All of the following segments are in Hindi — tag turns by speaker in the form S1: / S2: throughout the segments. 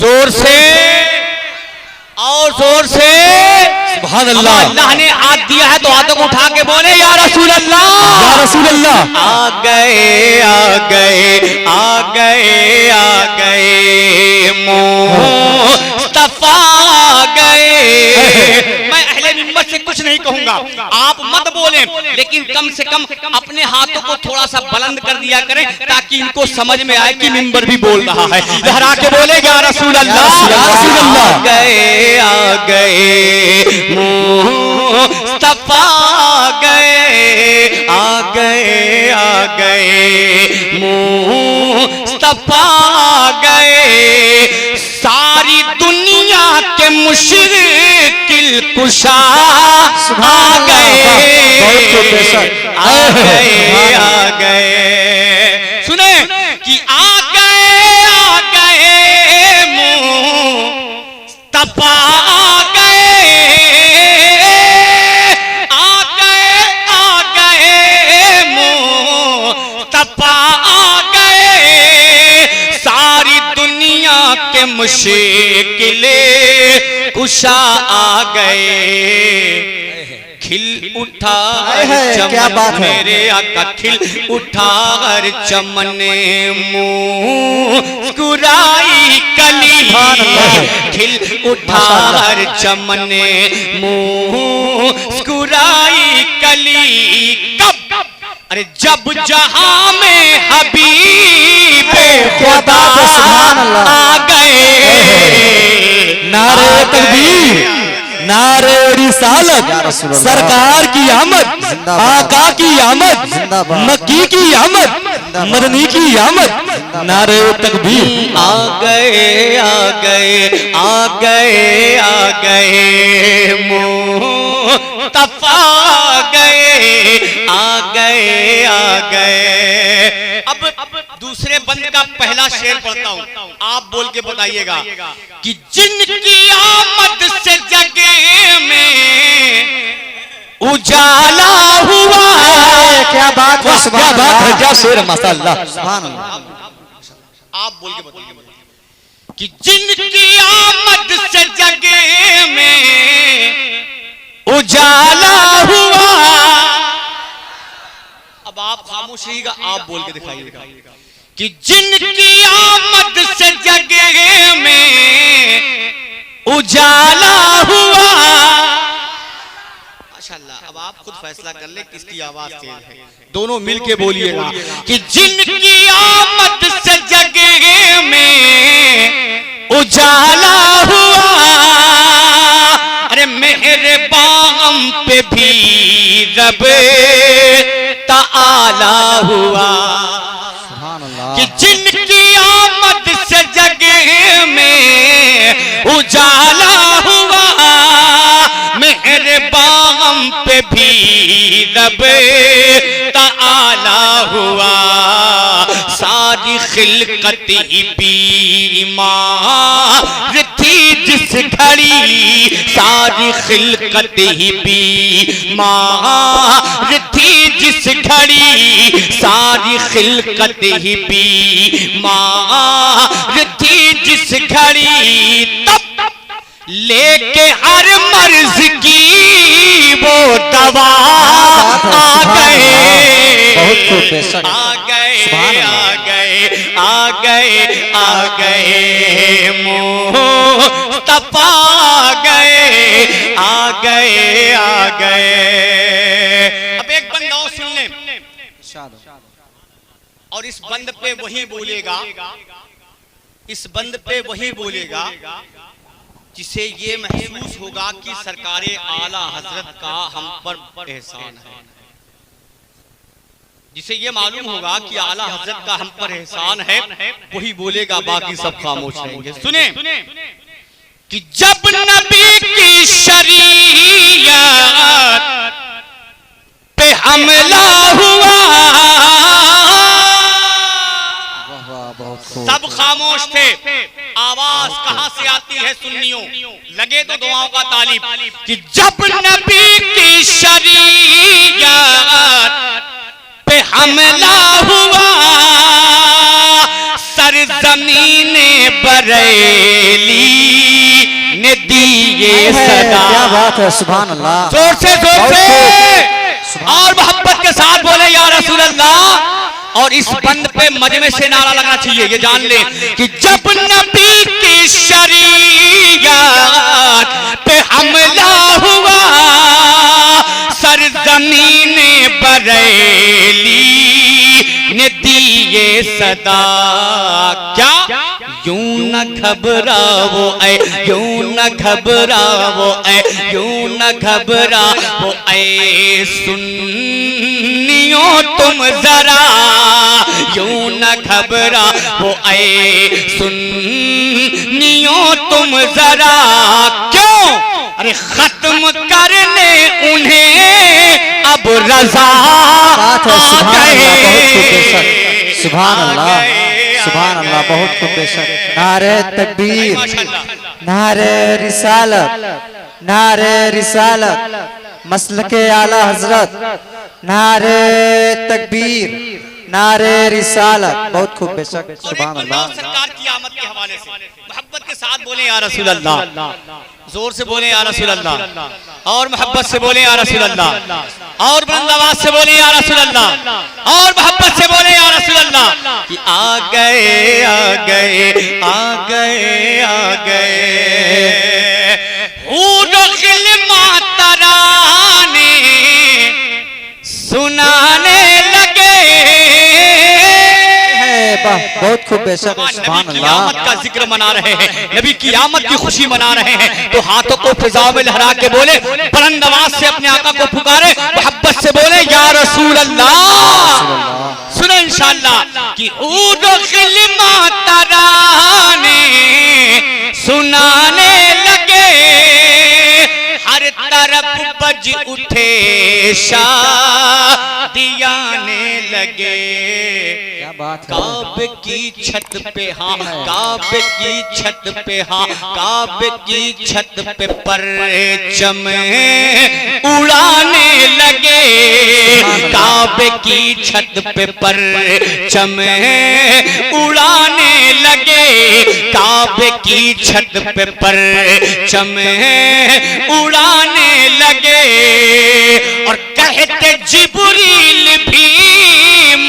S1: जोर से और जोर से सुभान अल्लाह। अल्लाह ने हाथ दिया है तो हाथों को उठा के बोले या रसूल अल्लाह,
S2: या रसूल अल्लाह।
S1: आ गए आ गए आ गए आ गए मुस्तफा गए। मैं अहले मिंबर से कुछ नहीं कहूंगा, आप मत बोलें, लेकिन कम से कम अपने हाथों को थोड़ा सा बुलंद कर दिया करें ताकि इनको समझ में आए कि मिंबर भी बोल रहा है। लहरा के बोले या रसूल अल्लाह,
S2: या रसूल अल्लाह।
S1: आ गए मुस्तफा गए, आ गए मुस्तफा गए। सारी दुनिया के मुश्किल कुशा आ गए, आ गए। सुने कि आ गए मुस्तफा मुश्किले कुशा आ गए। खिल उठा
S2: क्या बात है
S1: मेरे आका, खिल उठा हर चमने मुस्कुराई कली। खिल उठा हर चमने मुस्कुराई कली। कब? अरे जब जहां में हबीबे खुदा आ गए।
S2: नारे तकबीर, नारे रिसालत, सरकार की आमद, आका की आमद, मक्की की आमद, मदनी की आमद। नारे तकबीर।
S1: आ गए आ गए आ गए आ गए मुस्तफा गए, आ गए आ गए। अब दूसरे बंद का पहला शेर पढ़ता हूं, आप बोल के बताइएगा कि जिनकी आमद से जगह में उजाला हुआ।
S2: क्या बात है, क्या बात है, क्या शेर, माशाअल्लाह, सुभान अल्लाह।
S1: आप बोल के बताइए कि जिनकी आमद से जगह में उजाला हुआ। अब आप खामोश रहिएगा, आप बोल के दिखाइएगा कि जिनकी आमद से जगह में उजाला हुआ। माशाअल्लाह। अब आप खुद फैसला कर ले किसकी आवाज तेज है, दोनों मिलके बोलिएगा कि जिनकी आमद से जगह में उजाला हुआ। अरे मेरे बाम पे भी रब ताला हुआ। कि जिनकी आमद से जगह में उजाला हुआ। मेरे बाम पे भी रब ताला हुआ। सारी खिलकत ही बीमार थी जिस घड़ी, सारी खिलकत ही बीमार थी जिस घड़ी, सारी खिलकत ही बीमार थी जिस घड़ी। तब लेके हर मर्ज की वो दवा आ गए, आ गए आ गए आ गए आ गए मुस्तफा गए, आ गए आ गए। अब एक बंद और सुन ले और इस बंद पे वही बोलेगा, इस बंद पे वही बोलेगा जिसे ये महसूस होगा कि सरकारे आला हजरत का हम पर एहसान है, जिसे ये मालूम होगा कि आला हजरत का हम पर एहसान है, वही बोलेगा, बाकी सब खामोश रहेंगे। सुने कि जब नबी की शरीयत पे हमला हुआ, सब खामोश थे। आवाज कहां से आती है सुन्नियों, लगे तो दुआओं का तालिब। कि जब नबी की शरीयत पे हमला हुआ, सरजमीने बरेली ने दी ये सदा।
S2: क्या बात है, सुभान अल्लाह।
S1: जोर से और मोहब्बत के साथ बोले या रसूल अल्लाह। और इस बंद पे मजमे से नारा लगना चाहिए, ये जान ले कि जब नबी की शरीयत पे हमला हुआ सरजमीन बरेली ने दी ये सदा। क्या यूं न घबराओ ऐ, यूं न घबराओ ऐ, यूं न घबराओ ऐ सुन्नियों तुम जरा, यूं न घबराओ ऐ सुन्नियों तुम जरा। क्यों? अरे खत्म करने उन्हें अब रजा आ गए।
S2: सुभान अल्लाह, सुभान अल्लाह, बहुत खूब बेशक। नारे तकबीर, नारे रिसालत, नारे रिसालत, मसलके आला हजरत, नारे तकबीर, नारे रिसालत, बहुत खूब बेशक। सुभान अल्लाह।
S1: सरकार की आमद के हवाले से मोहब्बत के साथ बोले या रसूल अल्लाह। जोर से बोले या रसूल अल्लाह। और मोहब्बत से बोले या रसूल अल्लाह। और बुलंद आवाज से बोले या रसूल अल्लाह। और मोहब्बत से बोले या रसूल अल्लाह। कि आ गए आ गए आ गए आ गए हुदखिल मातराने सुनाने लगे।
S2: बहुत खूब बेशक। सुभान अल्लाह।
S1: आमद का जिक्र मना रहे हैं, नबी की आमद की खुशी मना रहे हैं, तो हाथों को फिजाओं में लहरा के बोले, बुलंद आवाज से अपने आका को पुकारे, मोहब्बत से बोले या रसूल अल्लाह। सुनो इंशाअल्लाह कि उदखिल मातराने सुनाने लगे, हर तरफ बज उठे शादियाने लगे।
S2: क्या बात है।
S1: काबे की छत पे, हाँ काबे की छत पे, हाँ काबे की छत पे परचम उड़ाने लगे। काबे की छत पे परचम उड़ाने लगे। काबे की छत पे परचम उड़ाने लगे। और कहते जिब्रील भी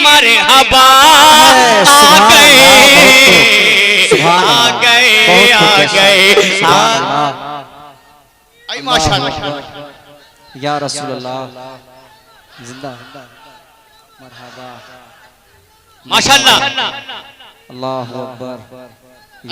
S1: मरहबा आ गए आ गए आ गए।
S2: माशाअल्लाह या रसूल अल्लाह, जिंदा मरहबा,
S1: माशाअल्लाह,
S2: अल्लाहु अकबर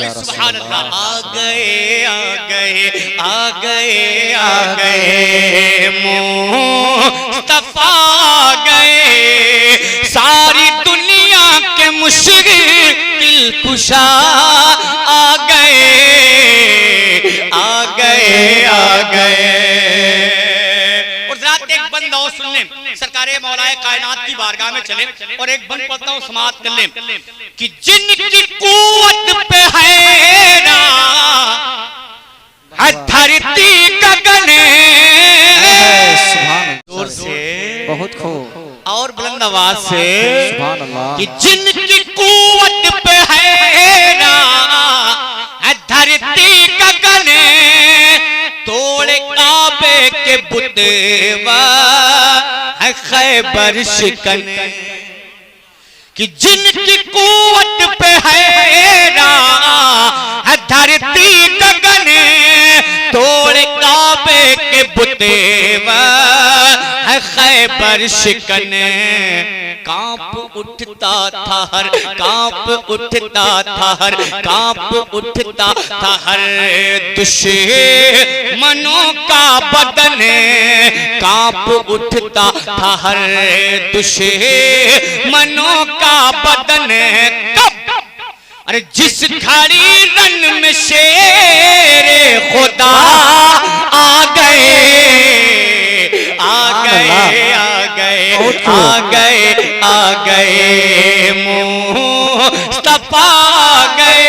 S2: या रसूल
S1: अल्लाह। आ गए आ गए आ गए आ गए मुस्तफा आ गए, सारी दुनिया के मुश्किल कुशा आ गए आ गए आ गए। और जरा एक बंद और सुन ले, सरकारे मौलाए कायनात की बारगाह में चले और एक बंद पढ़ता हूँ, समाप्त कर ले कि जिनकी कुव्वत पे है धरती गगन, जोर से
S2: बहुत खूब
S1: और बुलंद आवाज से,
S2: सुभान अल्लाह।
S1: कि जिनकी कुव्वत पे है धरती गगन, तोड़े काबे के बुतवा है खैबर शिकन। कि जिनकी कुव्वत पे है धरती गगन, तोड़े काबे के बुतवा है खैबर शिकन। कांप उठता था हर, कांप उठता था हर, कांप उठता था हर दुश्मनों का बदन, कांप उठता था हर दुश्मनों का बदन। कब? अरे जिस घड़ी रन में शेरे खुदा आ गए आ गए आ गए आ गए आ गए मुस्तफा आ गए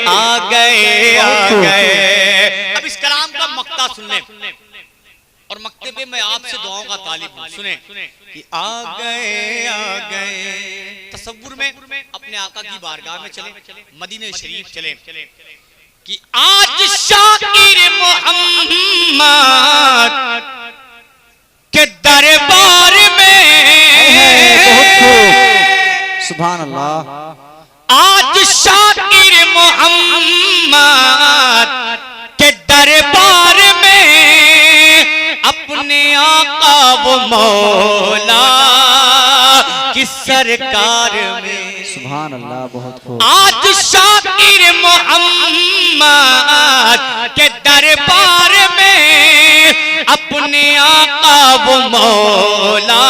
S1: आ गए आ गए। अब इस कलाम का मक्ता सुन ले और मक्ते पे मैं आपसे दुआओं का तालिब हूं। सुने कि आ गए तसव्वुर में अपने आका की बारगाह में चले, मदीने शरीफ चले कि आज शाकिर मोहम्मद के दरबार में,
S2: सुभान अल्लाह,
S1: आज शाकिर मोहम्मद के दरबार में अपने आका वो मौला की सरकार में,
S2: सुभान अल्लाह, बहुत खूब।
S1: आज शाकिर मोहम्मद के दरबार में अपने आका वो मौला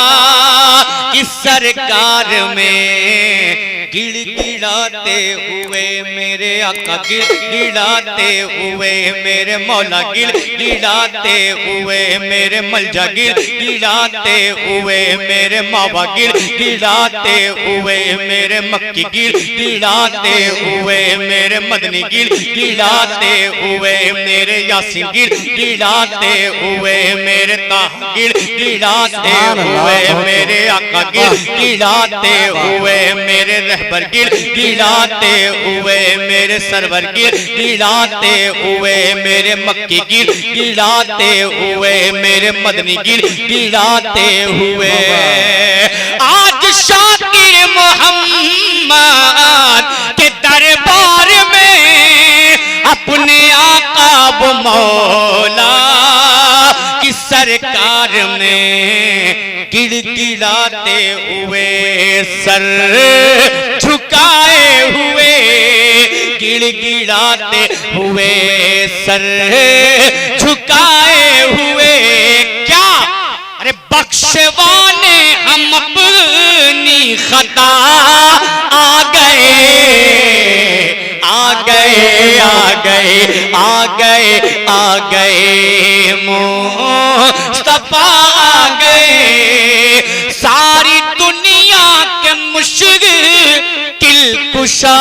S1: की सरकार में गिड़गिड़ाते हुए मेरे आका, गिड़गिड़ाते हुए मेरे मौला, गिड़गिड़ाते हुए मेरे मलजा, गिड़गिड़ाते हुए मेरे मावा, गिड़गिड़ाते हुए मेरे मक्की, गिड़गिड़ाते हुए मेरे मदनी, गिड़गिड़ाते हुए मेरे यासीन, गिड़गिड़ाते हुए मेरे ताहा, गिड़गिड़ाते हुए मेरे आका, गिड़गिड़ाते हुए मेरे रहबर, गिड़गिड़ाते हुए मेरे सरवर, गिड़गिड़ाते हुए मेरे मक्की, गिड़गिड़ाते हुए मेरे मदनी, गिड़गिड़ाते हुए आज शाकिर मोहम्मद के दरबार में अपने आका वो मौला की सरकार में गिड़गिड़ाते हुए सर झुकाए हुए, गिड़गिड़ाते हुए सर झुकाए हुए, क्या अरे बख्शवाने हम अपनी खता आ गए, आ गए, आ गए, आ गए, आ गए मुस्तफा आ गए, सारी दुनिया के मुश्किल कुशा